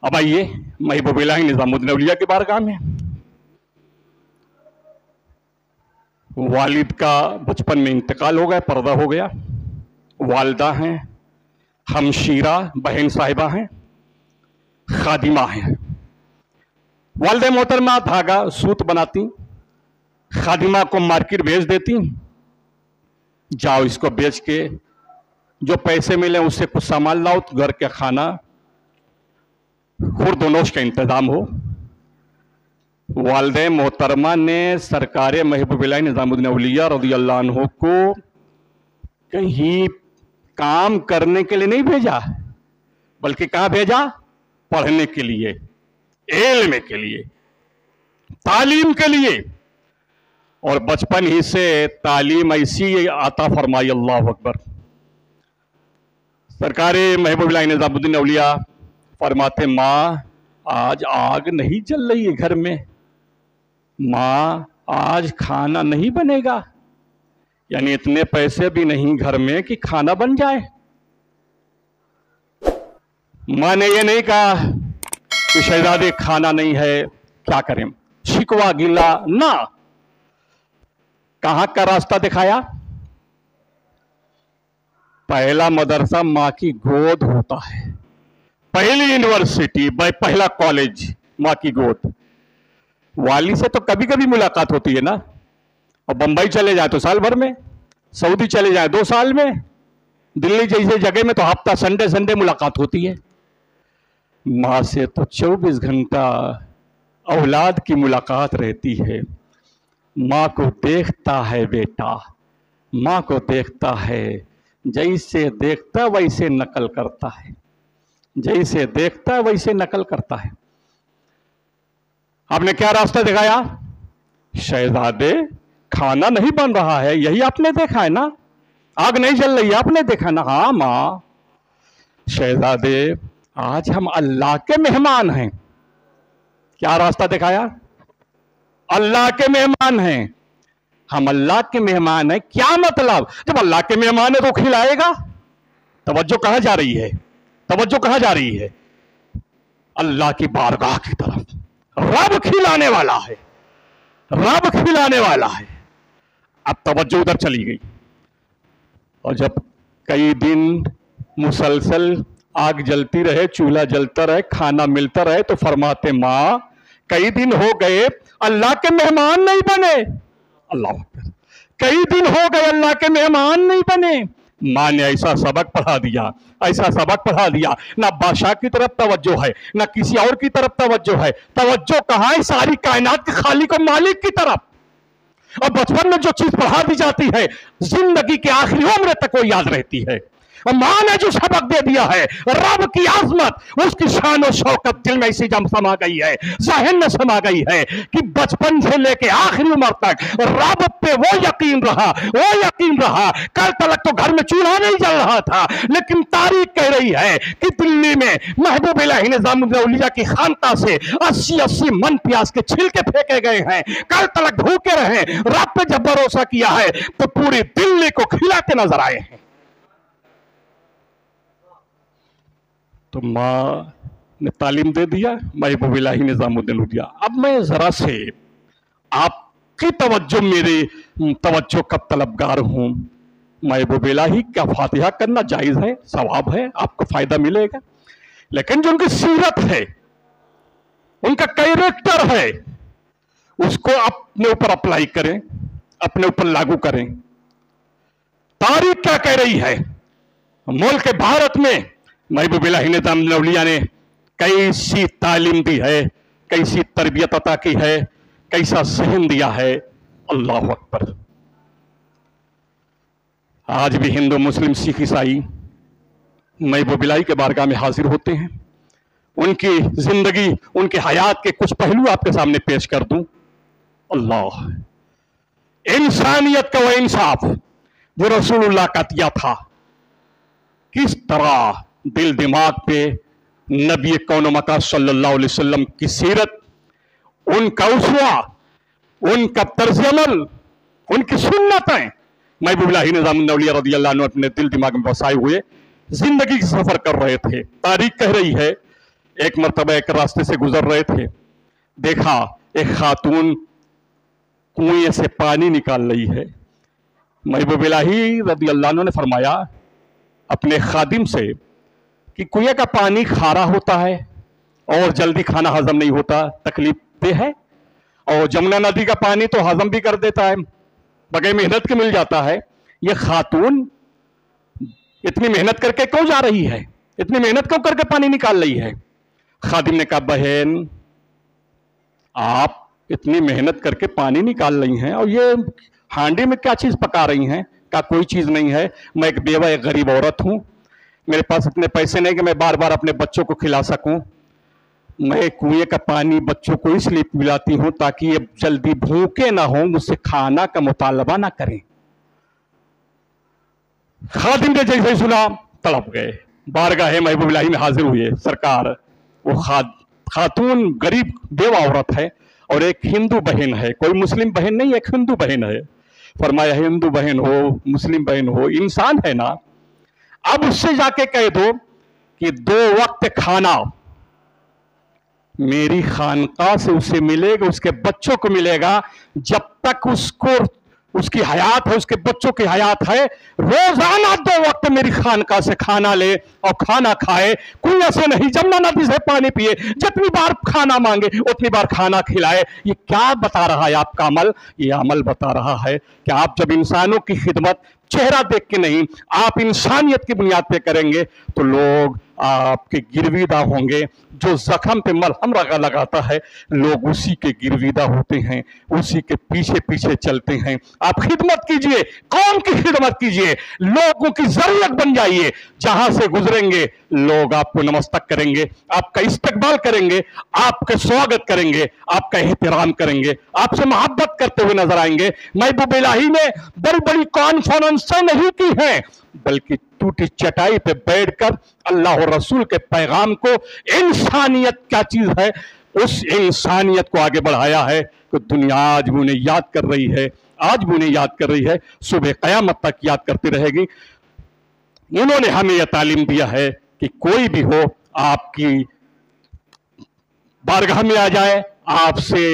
अब आइए महबूब इलाही निजामुद्दीन औलिया की बारगाह में। वालिद का बचपन में इंतकाल हो गया, पर्दा हो गया। वालदा हैं, हमशीरा बहन साहिबा हैं, खादिमा हैं। वालदे मोहतरमा धागा सूत बनाती, खादिमा को मार्केट भेज देती, जाओ इसको बेच के जो पैसे मिले उससे कुछ सामान लाओ तो घर का खाना खुर्दोनोश का इंतजाम हो। वालदे मोहतरमा ने सरकार महबूब इलाही निजामुद्दीन औलिया रज़ियल्लाहु अन्हु को कहीं काम करने के लिए नहीं भेजा, बल्कि कहां भेजा? पढ़ने के लिए, इल्म के लिए, तालीम के लिए। और बचपन ही से तालीम ऐसी आता फरमाई, अल्लाह अकबर। सरकार महबूब इलाही निजामुद्दीन औलिया फरमाते, माँ आज आग नहीं जल रही है घर में, माँ आज खाना नहीं बनेगा, यानी इतने पैसे भी नहीं घर में कि खाना बन जाए। माँ ने ये नहीं कहा कि शहजादे खाना नहीं है क्या करें, शिकवा गिला ना। कहां का रास्ता दिखाया? पहला मदरसा मां की गोद होता है, पहली यूनिवर्सिटी, पहला कॉलेज मां की गोद। वाली से तो कभी कभी मुलाकात होती है ना, और बंबई चले जाए तो साल भर में, सऊदी चले जाए 2 साल में, दिल्ली जैसे जगह में तो हफ्ता संडे संडे मुलाकात होती है। मां से तो 24 घंटा औलाद की मुलाकात रहती है। मां को देखता है बेटा, मां को देखता है, जैसे देखता वैसे नकल करता है, जैसे देखता वैसे नकल करता है। आपने क्या रास्ता दिखाया? शहजादे खाना नहीं बन रहा है, यही आपने देखा है ना, आग नहीं जल रही है, आपने देखा ना। हाँ मां। शहजादे आज हम अल्लाह के मेहमान हैं। क्या रास्ता दिखाया? अल्लाह के मेहमान हैं, हम अल्लाह के मेहमान हैं। क्या मतलब? जब अल्लाह के मेहमान है तो खिलाएगा। तवज्जो कहां जा रही है? तवज्जो कहां जा रही है? अल्लाह की बारगाह की तरफ। रब खिलाने वाला है, रब खिलाने वाला है। अब तवज्जो उधर चली गई। और जब कई दिन मुसलसल आग जलती रहे, चूल्हा जलता रहे, खाना मिलता रहे, तो फरमाते, मां कई दिन हो गए अल्लाह के मेहमान नहीं बने। अल्लाह अकबर। कई दिन हो गए अल्लाह के मेहमान नहीं बने। मां ने ऐसा सबक पढ़ा दिया, ऐसा सबक पढ़ा दिया, ना बादशाह की तरफ तवज्जो है, ना किसी और की तरफ तवज्जो है। तवज्जो कहां है? सारी कायनात के खालिक और मालिक की तरफ। और बचपन में जो चीज पढ़ा दी जाती है, जिंदगी की आखिरी उम्र तक वो याद रहती है। और मां ने जो सबक दे दिया है, रब की आजमत, उसकी शान और शौकत दिल में ऐसी जम समा गई है, ज़हन में समा गई है कि बचपन से लेके आखिरी उम्र तक रब पे वो यकीन रहा, वो यकीन रहा। कल तक तो घर में चूल्हा नहीं जल रहा था, लेकिन तारीख कह रही है कि दिल्ली में महबूब इलाही निजामुद्दीन औलिया की खानका से 80-80 मन प्याज के छिलके फेंके गए हैं। कल तक भूखे रहे, रब पे जब भरोसा किया है तो पूरी दिल्ली को खिलाते नजर आए हैं। तो मां ने तालीम दे दिया, महबूब इलाही निजामुद्दीन औलिया। अब मैं जरा से आपकी तवज्जो, मेरी तवज्जो का तलबगार हूं। महबूब इलाही का फातिहा करना जायज है, सवाब है, आपको फायदा मिलेगा। लेकिन जो उनकी सीरत है, उनका कैरेक्टर है, उसको अपने ऊपर अप्लाई करें, अपने ऊपर लागू करें। तारीख क्या कह रही है? मुल्क भारत में महबूब इलाही निजामुद्दीन औलिया ने कैसी तालीम दी है, कैसी तरबियत अता की है, कैसा ज़हन दिया है। अल्लाह अकबर। आज भी हिंदू, मुस्लिम, सिख, ईसाई महबूब इलाही के बारगाह में हाजिर होते हैं। उनकी जिंदगी, उनकी हयात के कुछ पहलू आपके सामने पेश कर दूं। अल्लाह, इंसानियत का वो इंसाफ जो रसूलुल्लाह का दिया था, किस तरह दिल दिमाग पे नबी कौन मका सल्लल्लाहु अलैहि वसल्लम की सीरत, उनका उसवा, उनका तर्ज अमल, उनकी सुन्नतें महबूब इलाही निजामुद्दीन औलिया रज़ियल्लाहु अन्हु अपने दिल दिमाग में बसाए हुए जिंदगी का सफर कर रहे थे। तारीख कह रही है एक मर्तबा एक रास्ते से गुजर रहे थे, देखा एक खातून कुएं से पानी निकाल रही है। महबूब इलाही रज़ी अल्लाह अन्हु ने फरमाया अपने खादिम से कि कुएं का पानी खारा होता है और जल्दी खाना हजम नहीं होता, तकलीफ दे है, और जमुना नदी का पानी तो हजम भी कर देता है, बगैर मेहनत के मिल जाता है। ये खातून इतनी मेहनत करके क्यों जा रही है, इतनी मेहनत क्यों करके पानी निकाल रही है? खादिम ने कहा, बहन आप इतनी मेहनत करके पानी निकाल रही हैं और ये हांडी में क्या चीज पका रही हैं? का कोई चीज नहीं है, मैं एक बेवा एक गरीब औरत हूं, मेरे पास इतने पैसे नहीं कि मैं बार बार अपने बच्चों को खिला सकूं। मैं कुएं का पानी बच्चों को इसलिए पिलाती हूं ताकि ये जल्दी भूखे ना हो, मुझसे खाना का मुतालबा ना करें। खादिम ने जैसे सुना तड़प गए, बारगाह महबूब इलाही में हाजिर हुए। सरकार, वो खातून गरीब बेवा औरत है और एक हिंदू बहन है, कोई मुस्लिम बहन नहीं, एक हिंदू बहन है। फरमाया हिंदू बहन हो मुस्लिम बहन हो, इंसान है ना, अब उससे जाके कह दो कि 2 वक्त खाना मेरी खानका से उसे मिलेगा, उसके बच्चों को मिलेगा, जब तक उसको उसकी हयात है, उसके बच्चों की हयात है, रोजाना 2 वक्त मेरी खानका से खाना ले और खाना खाए, कोई ऐसे नहीं जमुना नदी से पानी पिए, जितनी बार खाना मांगे उतनी बार खाना खिलाए। ये क्या बता रहा है आपका अमल? ये अमल बता रहा है कि आप जब इंसानों की खिदमत चेहरा देख के नहीं, आप इंसानियत की बुनियाद पे करेंगे तो लोग आपके गिरविदा होंगे। जो जख्म पे मलहम लगाता है, लोग उसी के गिरविदा होते हैं, उसी के पीछे पीछे चलते हैं। आप खिदमत कीजिए, कौम की खिदमत कीजिए, लोगों की जरूरत बन जाइए। जहां से गुजरेंगे लोग आपको नमस्तक करेंगे, आपका इस्तकबाल करेंगे, आपका स्वागत करेंगे, आपका एहतराम करेंगे, आपसे मोहब्बत करते हुए नजर आएंगे। महबूब इलाही ने बड़ी बड़ी कॉन्फ्रेंस नहीं की है, बल्कि टूटी चटाई पे बैठकर अल्लाह और रसूल के पैगाम को, इंसानियत क्या चीज है, उस इंसानियत को आगे बढ़ाया है कि दुनिया आज भी उन्हें याद कर रही है, आज भी उन्हें याद कर रही है, सुबह कयामत तक याद करती रहेगी। उन्होंने हमें यह तालीम दिया है कि कोई भी हो आपकी बारगाह में आ जाए, आपसे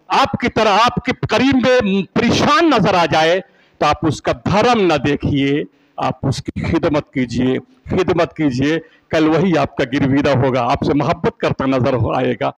आपकी तरह आपके करीब में परेशान नजर आ जाए, तो आप उसका धर्म न देखिए, आप उसकी खिदमत कीजिए, खिदमत कीजिए। कल वही आपका गिरविदा होगा, आपसे मोहब्बत करता नजर आएगा।